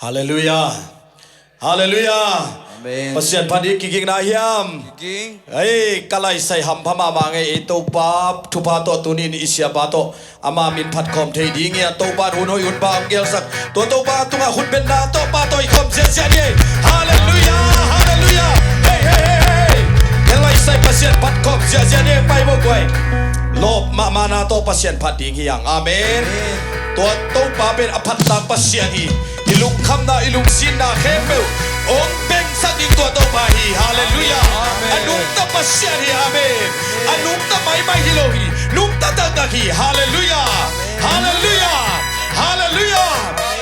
Hallelujah. Hallelujah. Amen. Pasien padi kiging na hiam. King. Ay kalay say ham phama mangai ito pa thupa to tunin isya bato ama min phat khom thei ding ya to pa hun hoi hun ba angel sak to pa tunga hun ben na to pa toy khom se se ni. Hallelujah. Hallelujah. Hey hey hey hey. Kalay say pasien phat khom se se ni pai bo koi. Lop ma mana to pasien phat ding hiang. Amen. Tua to pa ben apat tak pasien hi. Ilung kham na ilung sin na khemel. Ong beng sa ding tua to pa hi. Hallelujah. Anung ta pasien hi. Amen. Anung ta mai mai hilohi. Nung ta hi. Hallelujah. Hallelujah. Hallelujah.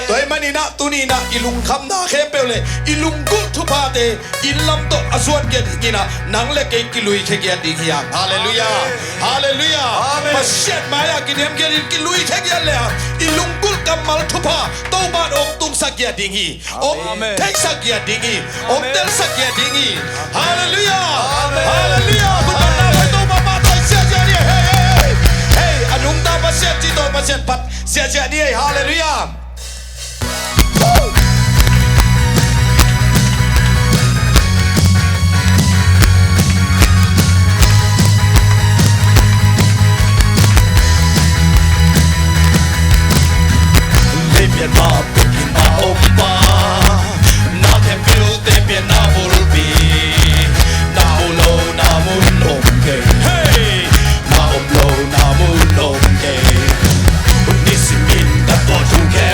Toy manina tunina ilung kham na khepel le ilung gul thu pa te ilam to aswan ke ngina nang le ke kilui ke ge ding hiang. Hallelujah. Hallelujah. Pasien maya kinem ge kilui ke ge le ilung gul kamal thu pa to ba ong tung sa ge ding hi. Om tek sa ge ding hi. Om tel sa ge ding hi. Hallelujah. Hallelujah. Kunana le to ba ma to sia sia ni. Hey hey anung ta pasien ti to pasien pat sia sia ni. Hallelujah. Bien ma pekin ma opa na tempel te bien na volpi na ulo na mulonge hey na umlo na mulonge nisimin da to tu ke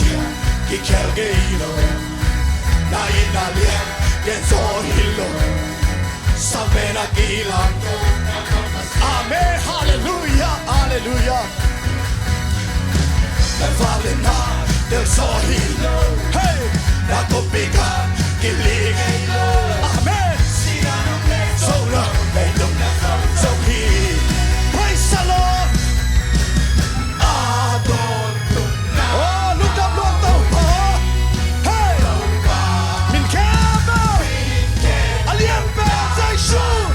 chia ki kelge ilo na inalia genzo hilo samena gila amen hallelujah hallelujah na vale na del sohilo hey na kopika kilige amen so la so he praise the Lord adon oh look up hey min kaba alien station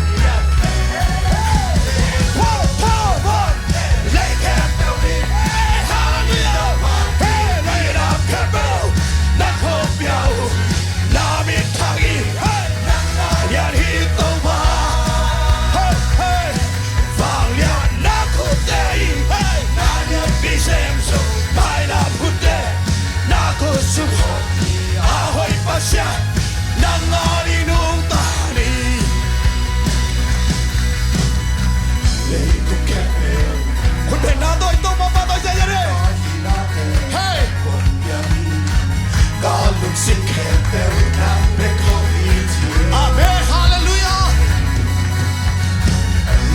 Amen, hallelujah.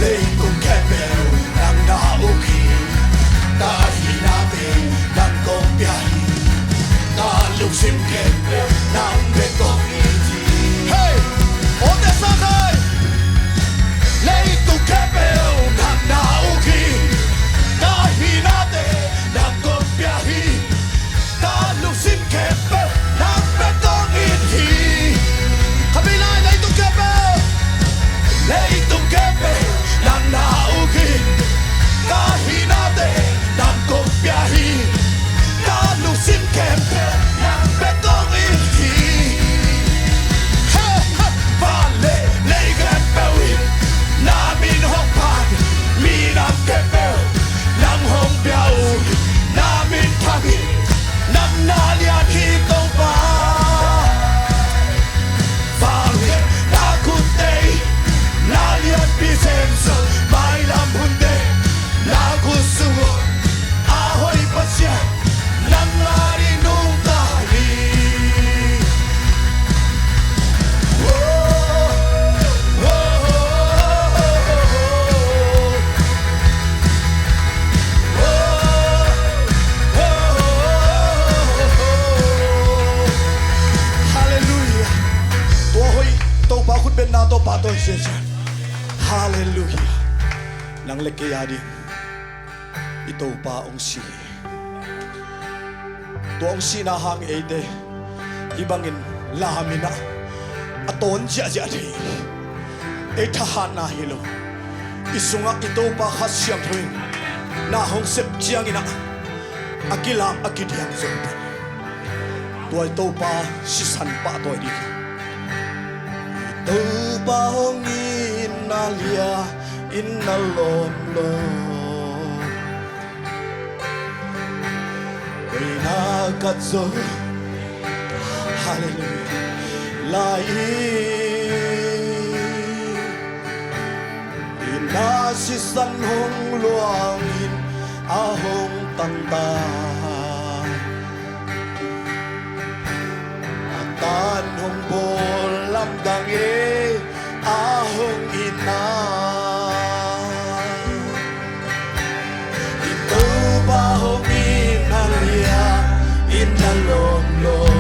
Leitung kebel nang nauki, kahinabi nang kompiyahi, kaluksim kebel nang betong iti. Hey, ote sakay. Leitung kebel nang nauki, kahinabi nang kompiyahi, kaluksim kebel nang betong iti. Kabilay na itong kebel, na itong kebel nang nauki, kahinate nang kopyahi, kalusim kebel nang betong iti. Vale, lay kebelin, namin hongpad, minang kebel nang hongpyaw, namin tagin, nang nalian hitong pa. Nalian bisenso, may lambunde, nagusumo, ahoy pa siya, nang marinong tali. Hallelujah. Tuhoy, tau bakut ben nato patoy siya. Hallelujah. Nang lekeyadi ito pa ang si. Tuong sinahang ede ibangin lahamina aton jajadi. Etahan na hilo. Isunga ito pa hasyang tuwing nahong septiyang ina akilang akidiyang zopan. Tuwa ito pa sisan pa ito di. Ito pa ang inalia inalomlom inagkadzo hallelujah lai inasisan hong luangin ahong tantan atan hong bolam dange ahong ina ito ba hong inalia inalomlom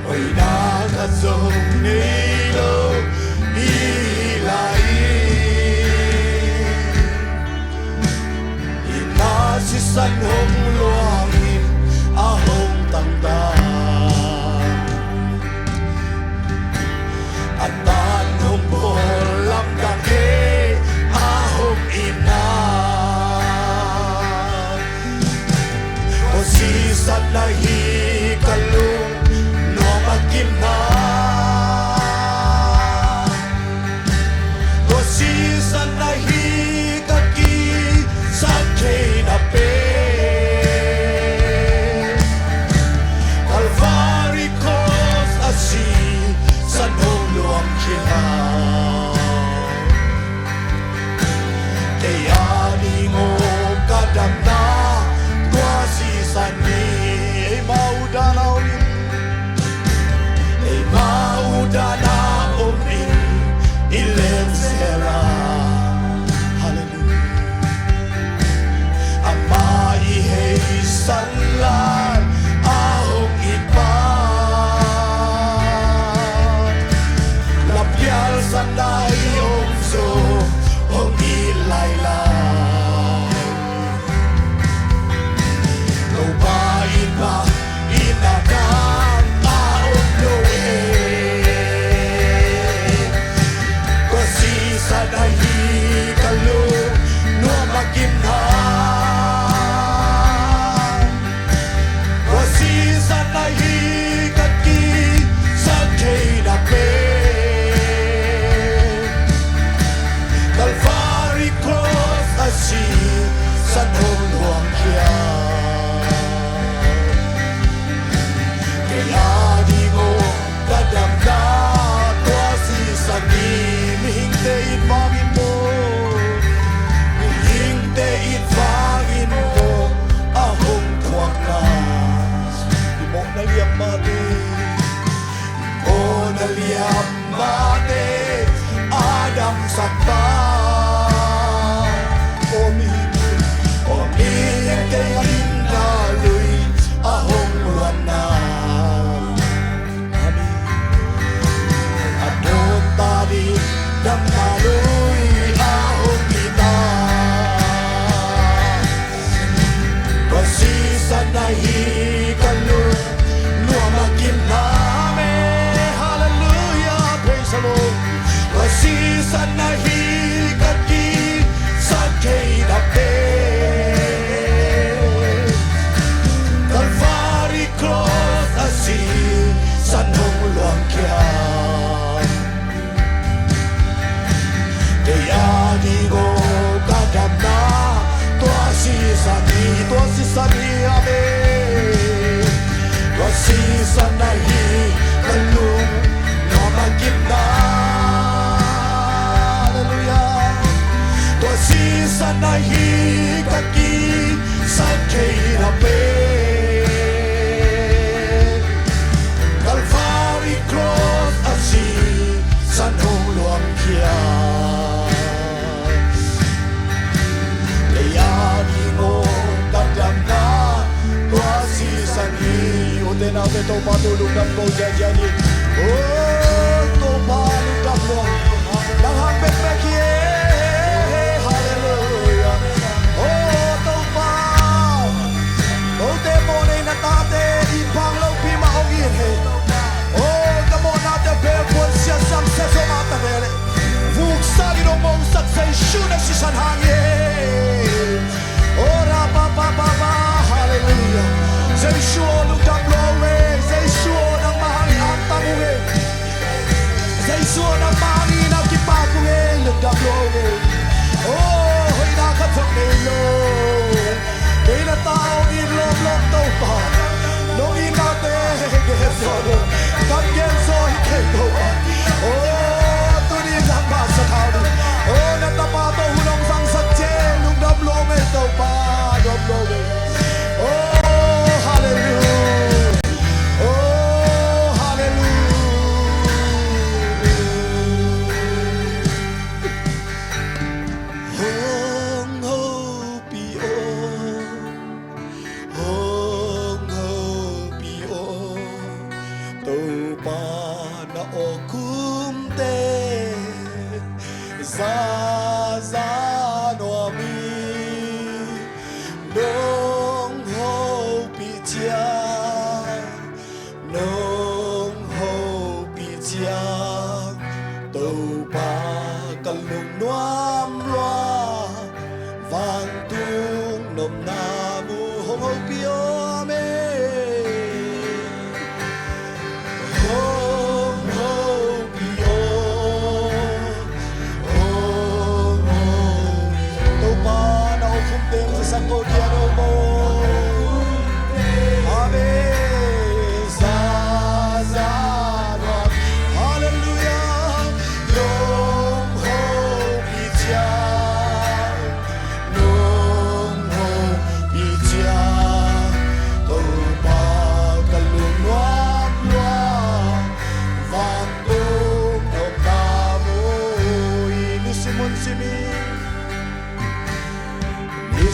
oy nakazong nilo ilai inasisan hong luangin ahong tangdan atan hong bolam dake ahong ina o sisan lahi kalung no magkina o sisan lahi kaki sa kay na pe si sa nung luang kya kaya di mo kadamda tua si sa ni mihingtein mangin mo mihingtein mangin mo ahong tuwag na di mo naliyam mati o naliyam mati Adam sakta Tau patulog ng ko dyan Oh, tau patulog mo Nang hangpet rekie Hallelujah Oh, tau pa Tau demonay na tate Ipang lau pima o gire Oh, kamo natin Pelpon siya samse somata nere Vuksagin o mongsak sa isyu na si sanhangin Oh, rapapapapa Hallelujah Sa isyu o lugdang lowe Suo ng mahangin ang kipapungin nagdablowe Oh, ho'y nakatamilo Kay na taong inlog-log daw pa Nung inate Geso Kamgenso hikendo Oh, tunin ang basa tao Oh, natapato hulong sang satye Nagdablowe daw pa Nagdablowe Oh, hallelujah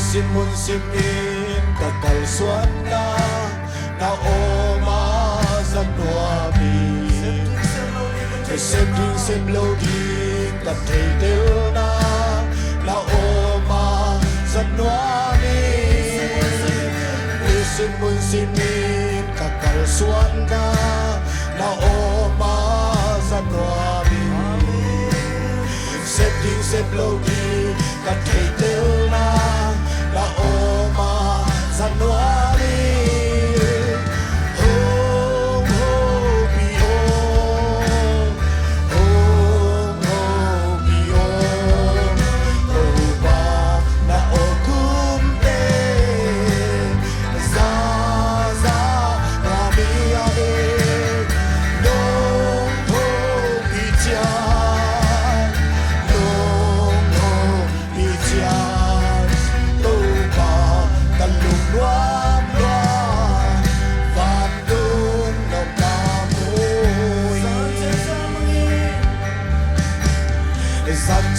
Simun simin kakalsuan na oma sa nuami Kesepting semloding kataitil na oma sa nuami Simun simin kakalsuan na oma sa nuami Septing semloding kataitil na oma sa nuami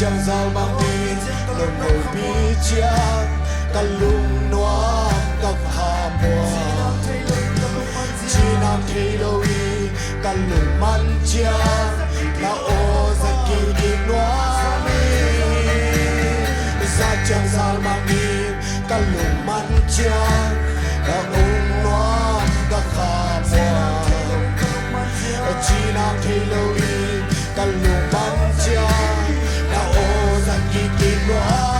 chẳng sao mang đi lần ngồi bi chiang cả lung noa cả hà mùa chỉ nam thấy lâu đi cả lung man chiang là ô ra kỳ đi noa mi ra chẳng sao mang đi cả lung man chiang là ung noa cả hà mùa chỉ nam thấy lâu đi cả lung man chiang là ô ra kỳ đi noa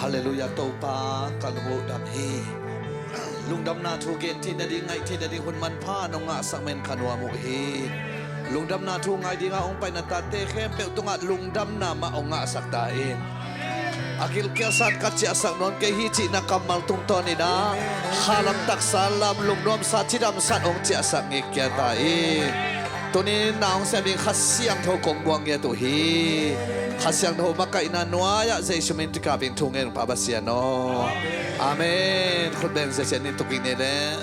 Hallelujah tàu pa kalmo đam hi lung đam na thu gen thi na di ngai thi na di hun man pha no nga sang men khanwa mu hi lung đam na thu ngai di nga ong pai na ta te khem pe tu nga lung đam na ma ong nga sak ta in akil kya sat ka chi asak non ke hi chi na kamal tung to ni da khalam tak salam lung nom sa chi dam sat ong chi asak nge kya ta in tunin naong sa ding khasiang tho kong buang ya tu hi khasiang tho makai na noya jesu min ti ka bin thungen pa ba sia no amen khut beng se chen ni tuking ne le